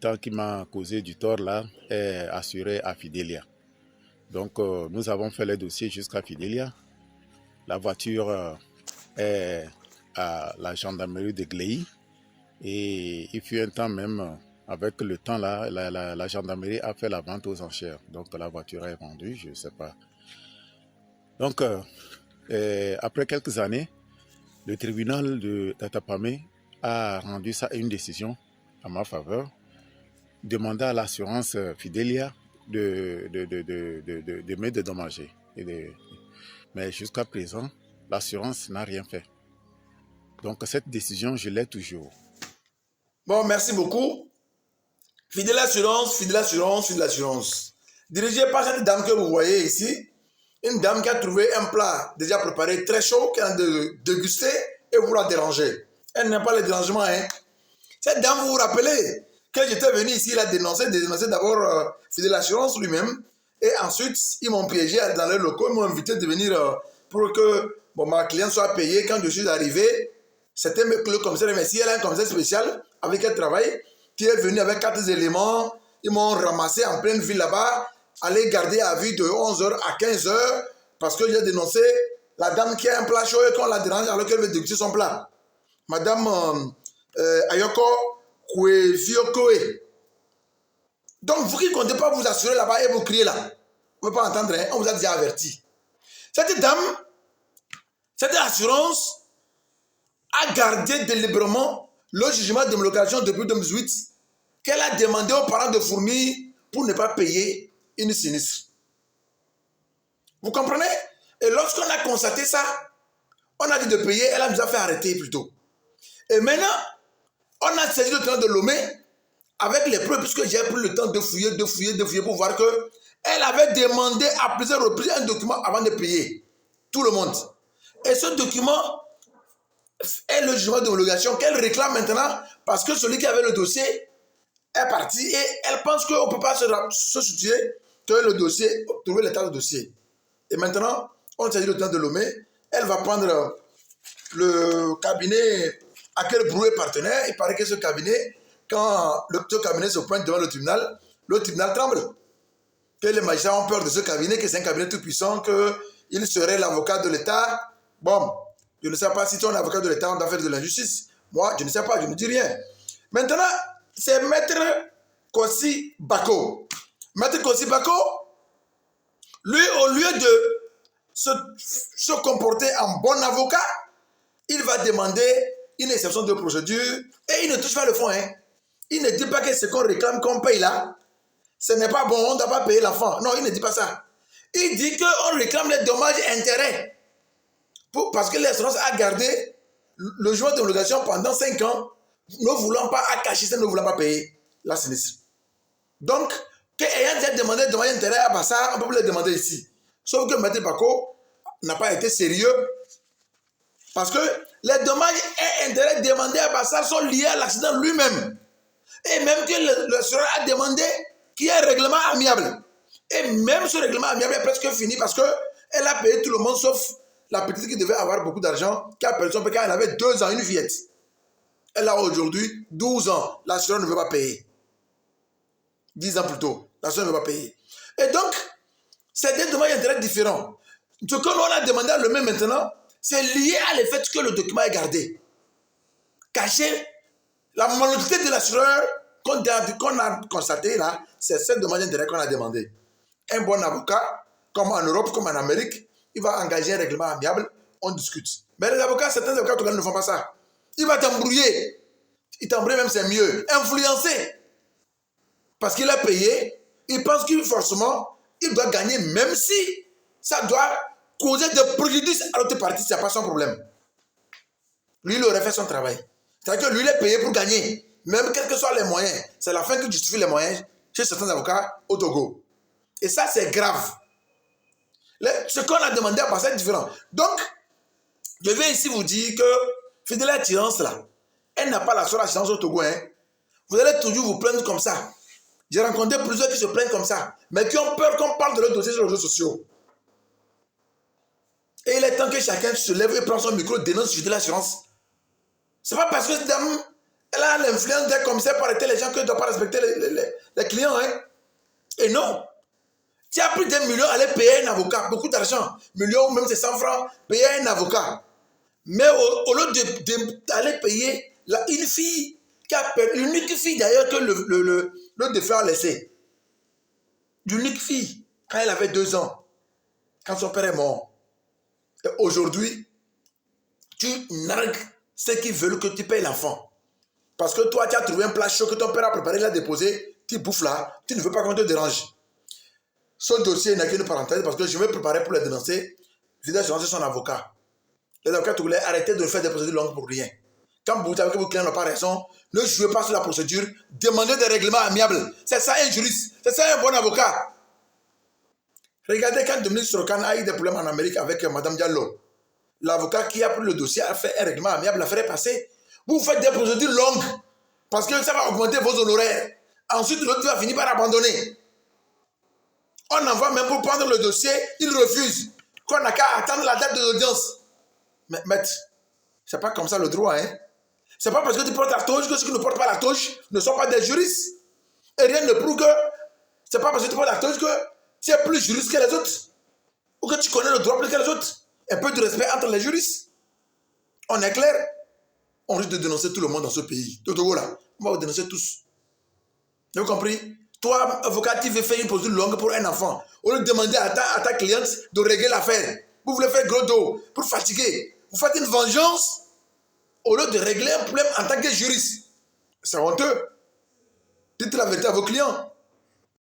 l'habitant qui m'a causé du tort là est assuré à Fidelia. Donc nous avons fait le dossier jusqu'à Fidelia. La voiture est à la gendarmerie de Gléy. Et il fut un temps même, avec le temps là, la gendarmerie a fait la vente aux enchères. Donc la voiture est vendue, je ne sais pas. Donc après quelques années, le tribunal de Tatapamé a rendu ça une décision à ma faveur, demandant à l'assurance Fidelia de me dédommager. Mais jusqu'à présent, l'assurance n'a rien fait. Donc cette décision, je l'ai toujours. Bon, merci beaucoup. Fidèle Assurance, Fidèle Assurance, Fidèle Assurance. Dirigé par cette dame que vous voyez ici, une dame qui a trouvé un plat déjà préparé très chaud, qui a dégusté et vous la déranger. Elle n'aime pas le dérangement, hein. Cette dame, vous vous rappelez, quand j'étais venu ici, il a dénoncé d'abord Fidèle Assurance lui-même, et ensuite, ils m'ont piégé dans les locaux, ils m'ont invité de venir pour que ma cliente soit payée. Quand je suis arrivé, c'était le commissaire, mais si elle a un commissaire spécial avec qui elle travaille, qui est venu avec 4 éléments, ils m'ont ramassé en pleine ville là-bas, aller garder à vue de 11h à 15h, parce que j'ai dénoncé la dame qui a un plat chaud et qu'on la dérange alors qu'elle veut déguster son plat. Madame Ayoko Kwefiokoe. Donc vous qui ne comptez pas vous assurer là-bas et vous criez là, vous ne pouvez pas entendre, hein? On vous a déjà averti. Cette dame, cette assurance a gardé délibérément le jugement de location depuis 2018 qu'elle a demandé aux parents de fournir pour ne pas payer une sinistre. Vous comprenez? Et lorsqu'on a constaté ça, on a dit de payer, elle a nous a fait arrêter plutôt. Et maintenant, on a saisi le temps de Lomé avec les preuves, puisque j'ai pris le temps de fouiller pour voir que elle avait demandé à plusieurs reprises un document avant de payer tout le monde. Et ce document est le jugement d'homologation qu'elle réclame maintenant parce que celui qui avait le dossier est parti et elle pense qu'on ne peut pas se situer que le dossier, trouver l'état du dossier. Et maintenant, on s'agit le temps de Lomé. Elle va prendre le cabinet à quel Brouet partenaire. Il paraît que ce cabinet, quand ce cabinet se pointe devant le tribunal tremble. Que les magistrats ont peur de ce cabinet, que c'est un cabinet tout puissant, qu'il serait l'avocat de l'État. Bon, je ne sais pas si tu es un avocat de l'État, on doit faire de l'injustice. Moi, je ne sais pas, je ne dis rien. Maintenant, c'est Maître Kossi Bako. Maître Kossi Bako, lui, au lieu de se comporter en bon avocat, il va demander une exception de procédure et il ne touche pas le fond. Hein. Il ne dit pas que ce qu'on réclame, qu'on paye là, ce n'est pas bon, on ne doit pas payer l'enfant. Non, il ne dit pas ça. Il dit qu'on réclame les dommages et intérêts. Parce que l'assurance a gardé le jugement d'homologation pendant 5 ans, ne voulant pas cacher ça, ne voulant pas payer la sinistre. Donc, ayant déjà demandé dommages et intérêts à Bassa, on ne peut plus le demander ici. Sauf que Maître Bako n'a pas été sérieux. Parce que les dommages et intérêts demandés à Bassa sont liés à l'accident lui-même. Et même que l'assureur a demandé qu'il y ait un règlement amiable. Et même ce règlement amiable est presque fini parce qu'elle a payé tout le monde sauf la petite qui devait avoir beaucoup d'argent, qui a perdu son père quand elle avait 2 ans, une fillette. Elle a aujourd'hui 12 ans. L'assureur ne veut pas payer. 10 ans plus tôt, l'assureur ne veut pas payer. Et donc, c'est des dommages et intérêts différents. Ce que l'on a demandé à Lomé maintenant, c'est lié à le fait que le document est gardé. Caché, la malhonnêteté de l'assureur qu'on a constaté là, c'est ce dommage d'intérêt qu'on a demandé. Un bon avocat, comme en Europe, comme en Amérique, il va engager un règlement amiable, on discute. Mais les avocats, certains avocats ne font pas ça. Il va t'embrouiller. Il t'embrouille même, c'est mieux. Influencer. Parce qu'il a payé, il pense qu'il forcément, il doit gagner, même si ça doit causer des préjudices à l'autre partie, ce n'est pas son problème. Lui, il aurait fait son travail. C'est-à-dire que lui, il est payé pour gagner. Même quels que soient les moyens. C'est la fin qui justifie les moyens chez certains avocats au Togo. Et ça, c'est grave. Ce qu'on a demandé à passer est différent. Donc, je vais ici vous dire que Fidèle Assurance, là, elle n'a pas la seule assurance au Togo. Hein. Vous allez toujours vous plaindre comme ça. J'ai rencontré plusieurs qui se plaignent comme ça, mais qui ont peur qu'on parle de leur dossier sur les réseaux sociaux. Et il est temps que chacun se lève et prend son micro et dénonce Fidèle Assurance. Ce n'est pas parce que cette dame Elle a l'influence des commissaires pour arrêter les gens qui ne doivent pas respecter les clients. Hein. Et non. Tu as plus d'un million, aller payer un avocat, beaucoup d'argent, millions ou même c'est 100 francs, payer un avocat. Mais au lieu d'aller payer une fille, l'unique fille d'ailleurs que le défunt a laissé. L'unique fille, quand elle avait 2 ans, quand son père est mort. Et aujourd'hui, tu nargues ceux qui veulent que tu payes l'enfant. Parce que toi, tu as trouvé un plat chaud que ton père a préparé, il a déposé, tu bouffes là, tu ne veux pas qu'on te dérange. Ce dossier n'a qu'une parenthèse parce que je vais préparer pour le dénoncer. Je vais dénoncer son avocat. Les avocats voulaient arrêter de faire des procédures longues pour rien. Quand vous savez que vos clients n'ont pas raison, ne jouez pas sur la procédure, demandez des règlements amiables. C'est ça un juriste, c'est ça un bon avocat. Regardez quand Dominique Strauss-Kahn a eu des problèmes en Amérique avec Mme Diallo. L'avocat qui a pris le dossier a fait un règlement amiable, l'affaire est passée. Vous faites des procédures longues parce que ça va augmenter vos honoraires. Ensuite, l'autre va finir par abandonner. On envoie même pour prendre le dossier, il refuse. Qu'on n'a qu'à attendre la date de l'audience. Mais maître, c'est pas comme ça le droit, hein. C'est pas parce que tu portes la toge que ceux qui ne portent pas la toge ne sont pas des juristes. Et rien ne prouve que c'est pas parce que tu portes la toge que tu es plus juriste que les autres. Ou que tu connais le droit plus que les autres. Un peu de respect entre les juristes. On est clair. On risque de dénoncer tout le monde dans ce pays. De Togo là, on va vous dénoncer tous. Vous avez compris? Toi, avocat, tu veux faire une procédure longue pour un enfant. Au lieu de demander à ta cliente de régler l'affaire. Vous voulez faire gros dos pour fatiguer. Vous faites une vengeance au lieu de régler un problème en tant que juriste. C'est honteux. Dites la vérité à vos clients.